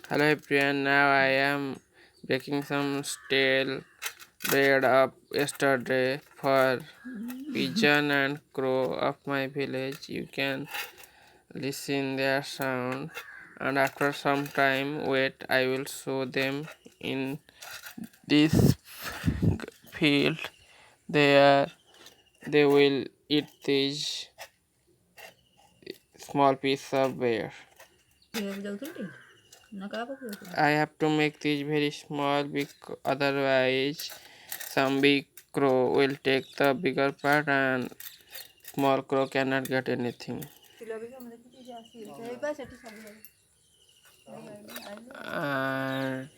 Hello everyone, now I am baking some stale bread of yesterday for pigeon and crow of my village. You can listen their sound, and after some time wait I will show them in this field. They will eat this small piece of bear. I have to make this very small because otherwise some big crow will take the bigger part and small crow cannot get anything. And